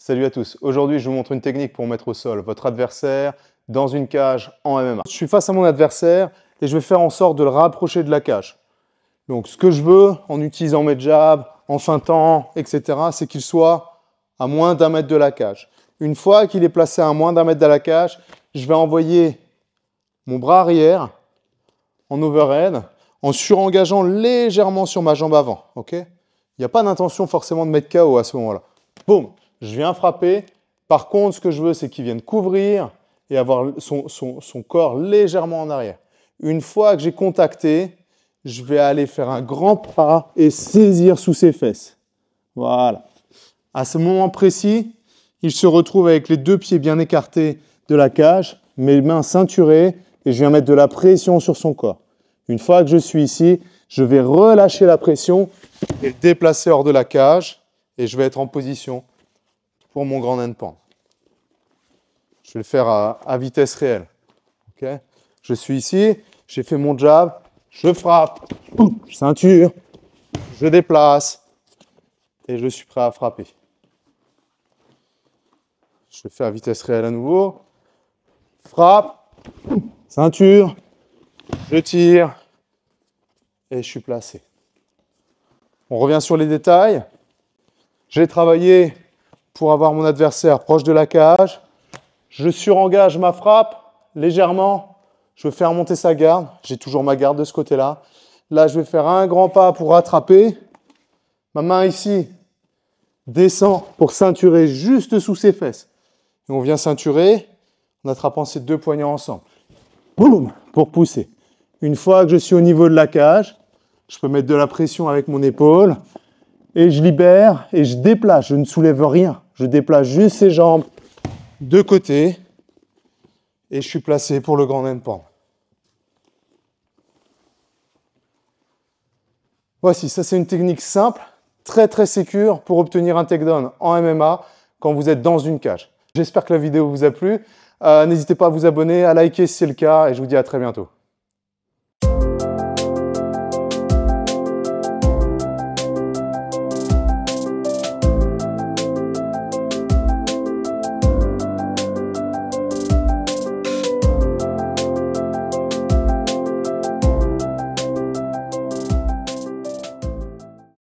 Salut à tous. Aujourd'hui, je vous montre une technique pour mettre au sol votre adversaire dans une cage en MMA. Je suis face à mon adversaire et je vais faire en sorte de le rapprocher de la cage. Donc, ce que je veux, en utilisant mes jabs, en feintant, etc., c'est qu'il soit à moins d'1 mètre de la cage. Une fois qu'il est placé à moins d'1 mètre de la cage, je vais envoyer mon bras arrière en overhead, en surengageant légèrement sur ma jambe avant. Okay ? Il n'y a pas d'intention forcément de mettre KO à ce moment-là. Boum, je viens frapper. Par contre, ce que je veux, c'est qu'il vienne couvrir et avoir son corps légèrement en arrière. Une fois que j'ai contacté, je vais aller faire un grand pas et saisir sous ses fesses. Voilà. À ce moment précis, il se retrouve avec les 2 pieds bien écartés de la cage, mes mains ceinturées, et je viens mettre de la pression sur son corps. Une fois que je suis ici, je vais relâcher la pression et le déplacer hors de la cage, et je vais être en position pour mon grand handpan. Je vais le faire à vitesse réelle. Okay ? Je suis ici, j'ai fait mon jab, je frappe, ceinture, je déplace et je suis prêt à frapper. Je le fais à vitesse réelle à nouveau. Frappe, ceinture, je tire et je suis placé. On revient sur les détails. J'ai travaillé pour avoir mon adversaire proche de la cage. Je surengage ma frappe légèrement. Je veux faire monter sa garde. J'ai toujours ma garde de ce côté-là. Là, je vais faire un grand pas pour rattraper. Ma main ici descend pour ceinturer juste sous ses fesses. Et on vient ceinturer en attrapant ces 2 poignets ensemble. Boum, pour pousser. Une fois que je suis au niveau de la cage, je peux mettre de la pression avec mon épaule. Et je libère et je déplace. Je ne soulève rien. Je déplace juste ses jambes de côté. Et je suis placé pour le grand handpan. Voici, ça c'est une technique simple, très sécure pour obtenir un takedown en MMA quand vous êtes dans une cage. J'espère que la vidéo vous a plu. N'hésitez pas à vous abonner, à liker si c'est le cas et je vous dis à très bientôt.